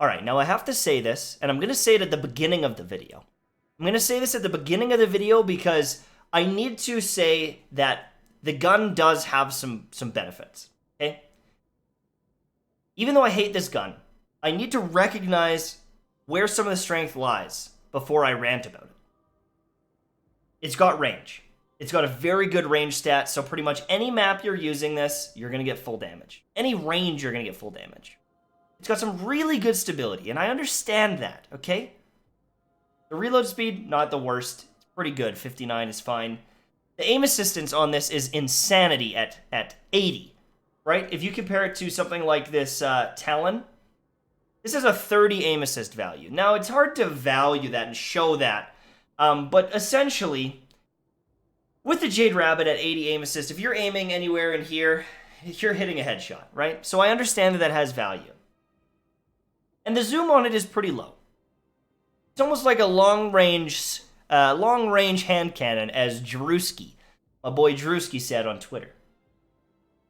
All right, now I have to say this, and I'm going to say it at the beginning of the video. I'm going to say this at the beginning of the video because I need to say that the gun does have some benefits, okay? Even though I hate this gun, I need to recognize where some of the strength lies before I rant about it. It's got range. It's got a very good range stat, so pretty much any map you're using this, you're going to get full damage. Any range, you're going to get full damage. It's got some really good stability, and I understand that, okay? The reload speed, not the worst. It's pretty good. 59 is fine. The aim assistance on this is insanity at 80, right? If you compare it to something like this Talon, this has a 30 aim assist value. Now, it's hard to value that and show that, but essentially, with the Jade Rabbit at 80 aim assist, if you're aiming anywhere in here, you're hitting a headshot, right? So I understand that that has value. And the zoom on it is pretty low. It's almost like a long-range hand cannon, as Drewski, my boy Drewski, said on Twitter.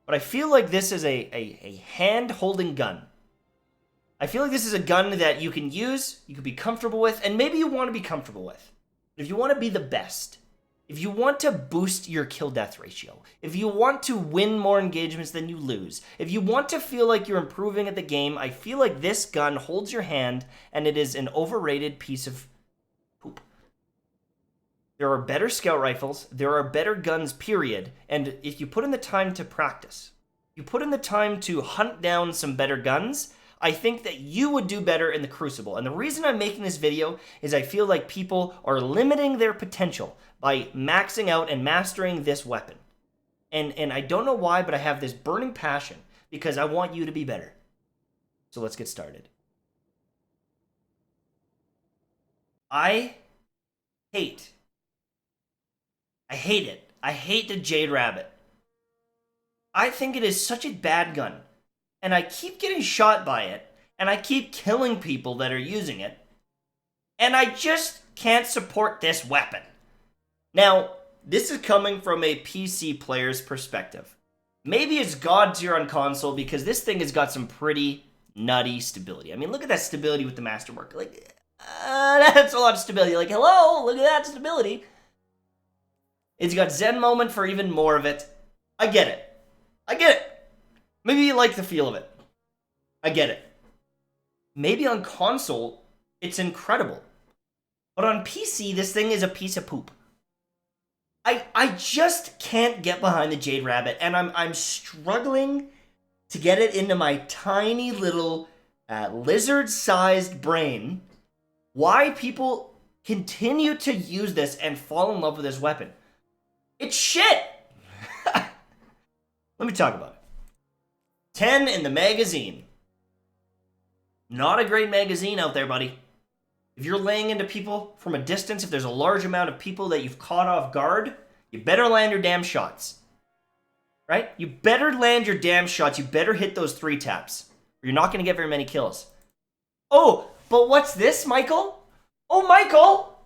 But I feel like this is a hand-holding gun. I feel like this is a gun that you can use, you can be comfortable with, and maybe you want to be comfortable with. But if you want to be the best, if you want to boost your kill-death ratio, if you want to win more engagements than you lose, if you want to feel like you're improving at the game, I feel like this gun holds your hand, and it is an overrated piece of poop. There are better scout rifles, there are better guns, period, and if you put in the time to practice, you put in the time to hunt down some better guns, I think that you would do better in the Crucible. And the reason I'm making this video is I feel like people are limiting their potential by maxing out and mastering this weapon. And I don't know why, but I have this burning passion because I want you to be better. So let's get started. I hate it. I hate the Jade Rabbit. I think it is such a bad gun. And I keep getting shot by it, and I keep killing people that are using it, and I just can't support this weapon. Now, this is coming from a PC player's perspective. Maybe it's God tier on console because this thing has got some pretty nutty stability. I mean, look at that stability with the Masterwork. Like, that's a lot of stability. Like, hello, look at that stability. It's got Zen Moment for even more of it. I get it. I get it. Maybe you like the feel of it. I get it. Maybe on console, it's incredible. But on PC, this thing is a piece of poop. I just can't get behind the Jade Rabbit, and I'm struggling to get it into my tiny little lizard-sized brain why people continue to use this and fall in love with this weapon. It's shit! Let me talk about it. 10 in the magazine. Not a great magazine out there, buddy. If you're laying into people from a distance, if there's a large amount of people that you've caught off guard, you better land your damn shots. Right? You better land your damn shots. You better hit those 3 taps. Or you're not going to get very many kills. Oh, but what's this, Michael? Oh, Michael!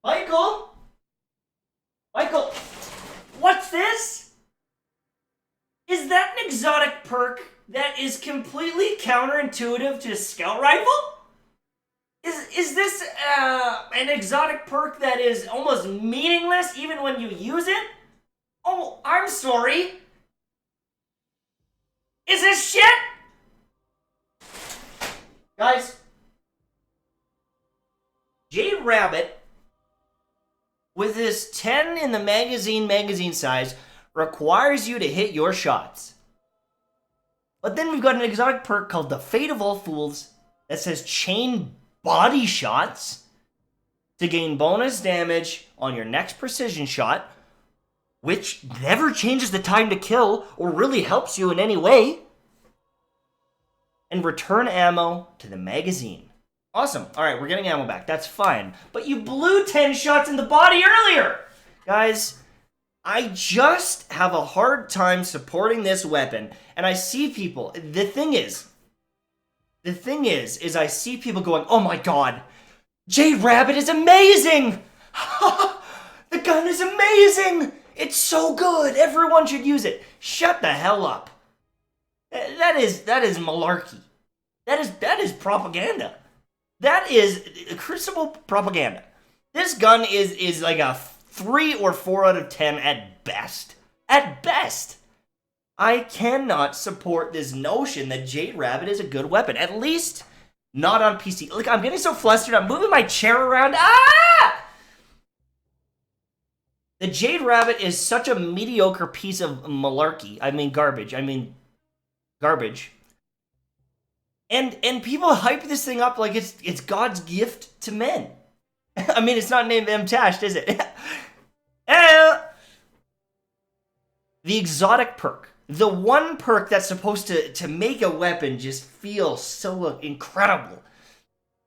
Michael! Michael! What's this? Is that an exotic perk that is completely counterintuitive to a scout rifle? Is this an exotic perk that is almost meaningless even when you use it? Oh, I'm sorry. Is this shit? Guys, Jade Rabbit, with this 10 in the magazine size, requires you to hit your shots. But then we've got an exotic perk called the Fate of All Fools that says chain body shots to gain bonus damage on your next precision shot, which never changes the time to kill or really helps you in any way. And return ammo to the magazine. Awesome. Alright, we're getting ammo back. That's fine. But you blew 10 shots in the body earlier! Guys, I just have a hard time supporting this weapon, and I see people, the thing is I see people going, oh my god, Jade Rabbit is amazing! The gun is amazing! It's so good! Everyone should use it! Shut the hell up. That is malarkey. That is propaganda. That is Crucible propaganda. This gun is like a 3 or 4 out of 10 at best. At best. I cannot support this notion that Jade Rabbit is a good weapon. At least not on PC. Look, I'm getting so flustered. I'm moving my chair around. Ah! The Jade Rabbit is such a mediocre piece of malarkey. I mean garbage. Garbage. And people hype this thing up like it's God's gift to men. I mean, it's not named M-Tashed, is it? The exotic perk. The one perk that's supposed to make a weapon just feel so incredible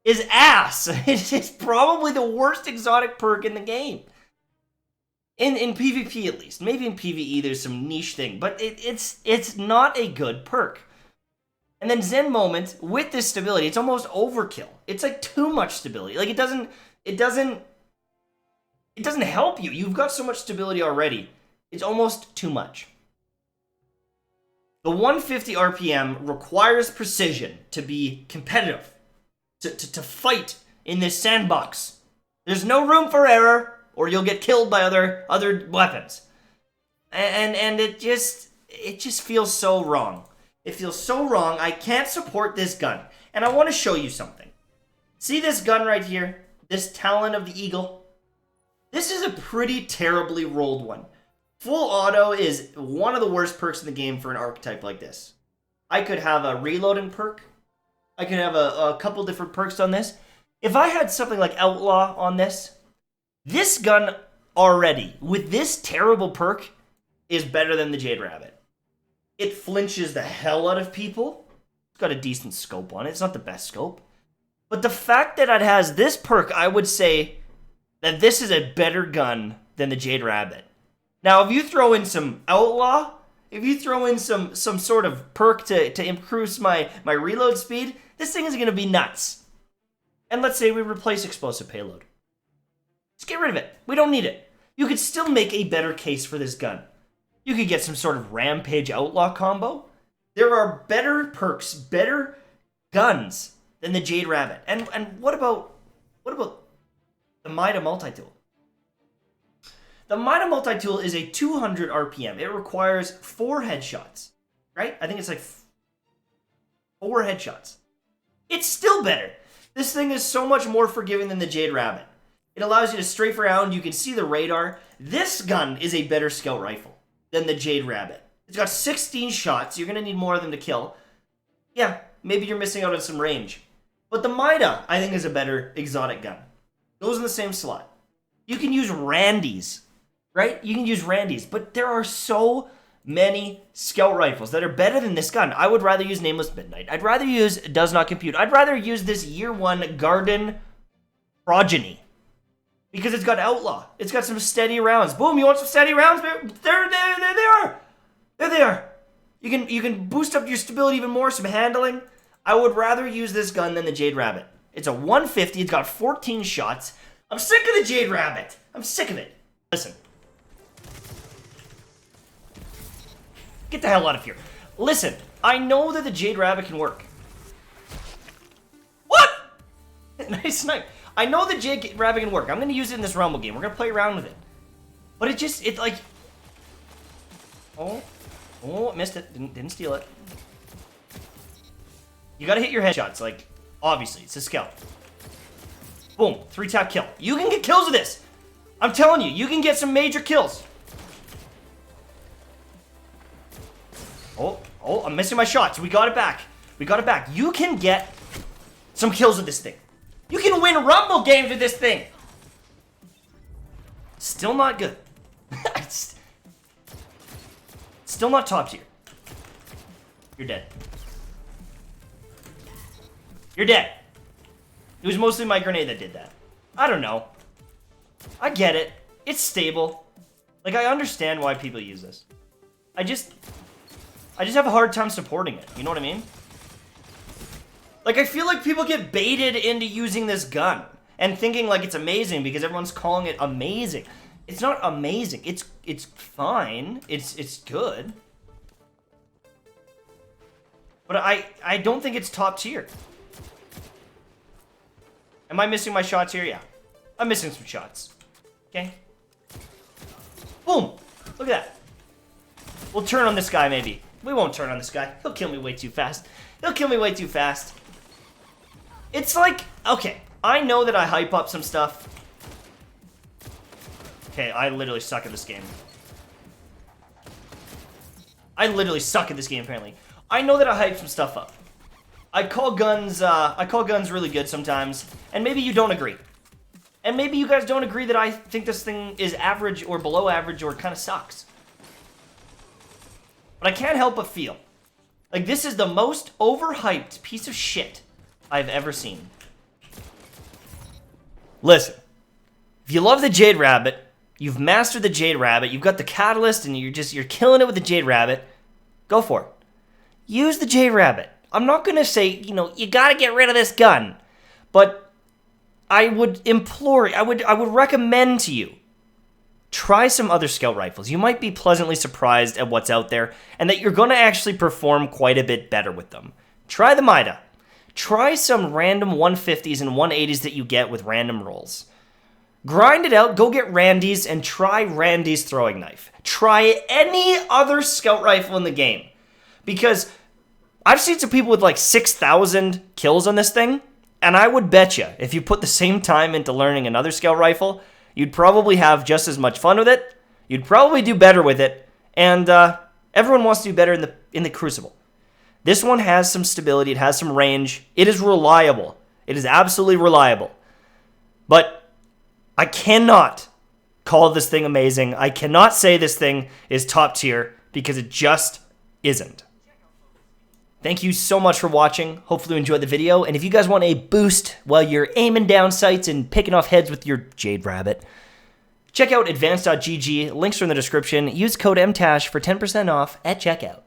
is ass. It's probably the worst exotic perk in the game. In PvP at least. Maybe in PvE there's some niche thing, but it's not a good perk. And then Zen Moment, with this stability, it's almost overkill. It's like too much stability. Like it doesn't help you. You've got so much stability already. It's almost too much. The 150 RPM requires precision to be competitive, to fight in this sandbox. There's no room for error, or you'll get killed by other weapons. And it just feels so wrong. It feels so wrong. I can't support this gun. And I want to show you something. See this gun right here? This Talon of the Eagle? This is a pretty terribly rolled one. Full auto is one of the worst perks in the game for an archetype like this. I could have a reloading perk. I could have a couple different perks on this. If I had something like Outlaw on this gun already, with this terrible perk, is better than the Jade Rabbit. It flinches the hell out of people. It's got a decent scope on it. It's not the best scope. But the fact that it has this perk, I would say that this is a better gun than the Jade Rabbit. Now, if you throw in some Outlaw, if you throw in some sort of perk to increase my reload speed, this thing is going to be nuts. And let's say we replace explosive payload. Just get rid of it. We don't need it. You could still make a better case for this gun. You could get some sort of Rampage Outlaw combo. There are better perks, better guns than the Jade Rabbit. And what about the Mida Multi-Tool? The Mida Multi-Tool is a 200 RPM. It requires 4 headshots, right? I think it's like 4 headshots. It's still better. This thing is so much more forgiving than the Jade Rabbit. It allows you to strafe around. You can see the radar. This gun is a better scout rifle than the Jade Rabbit. It's got 16 shots. You're going to need more of them to kill. Yeah, maybe you're missing out on some range. But the Mida, I think, is a better exotic gun. Goes in the same slot. You can use Randy's, right? You can use Randy's, but there are so many scout rifles that are better than this gun. I would rather use Nameless Midnight. I'd rather use Does Not Compute. I'd rather use this Year 1 Garden Progeny. Because it's got Outlaw. It's got some steady rounds. Boom, you want some steady rounds? There they are. There they are. You can boost up your stability even more, some handling. I would rather use this gun than the Jade Rabbit. It's a 150. It's got 14 shots. I'm sick of the Jade Rabbit. I'm sick of it. Listen. Get the hell out of here. Listen, I know that the Jade Rabbit can work. What? Nice snipe. I know the Jade Rabbit can work. I'm going to use it in this Rumble game. We're going to play around with it. But it like... Oh, missed it. Didn't steal it. You got to hit your headshots. Like, obviously, it's a scout. Boom. 3-tap kill. You can get kills with this. I'm telling you, you can get some major kills. Oh, I'm missing my shots. We got it back. We got it back. You can get some kills with this thing. You can win Rumble games with this thing. Still not good. Still not top tier. You're dead. You're dead. It was mostly my grenade that did that. I don't know. I get it. It's stable. Like, I understand why people use this. I just have a hard time supporting it. You know what I mean? Like, I feel like people get baited into using this gun and thinking like it's amazing because everyone's calling it amazing. It's not amazing. It's fine. It's good. But I don't think it's top tier. Am I missing my shots here? Yeah. I'm missing some shots. Okay. Boom. Look at that. We'll turn on this guy, maybe. We won't turn on this guy. He'll kill me way too fast. He'll kill me way too fast. It's like, okay, I know that I hype up some stuff. Okay, I literally suck at this game. I literally suck at this game, apparently. I know that I hype some stuff up. I call guns really good sometimes, and maybe you don't agree. And maybe you guys don't agree that I think this thing is average or below average or kind of sucks. But I can't help but feel like this is the most overhyped piece of shit I've ever seen. Listen, if you love the Jade Rabbit, you've mastered the Jade Rabbit, you've got the Catalyst, and you're killing it with the Jade Rabbit, go for it. Use the Jade Rabbit. I'm not going to say, you know, you got to get rid of this gun, but I would implore, I would recommend to you, try some other scout rifles. You might be pleasantly surprised at what's out there, and that you're going to actually perform quite a bit better with them. Try the Mida. Try some random 150s and 180s that you get with random rolls. Grind it out, go get Randy's, and try Randy's throwing knife. Try any other scout rifle in the game. Because I've seen some people with like 6,000 kills on this thing, and I would bet you, if you put the same time into learning another scout rifle, you'd probably have just as much fun with it, you'd probably do better with it, and everyone wants to do better in the Crucible. This one has some stability, it has some range, it is reliable. It is absolutely reliable. But I cannot call this thing amazing. I cannot say this thing is top tier, because it just isn't. Thank you so much for watching. Hopefully you enjoyed the video. And if you guys want a boost while you're aiming down sights and picking off heads with your Jade Rabbit, check out advanced.gg. Links are in the description. Use code MTASH for 10% off at checkout.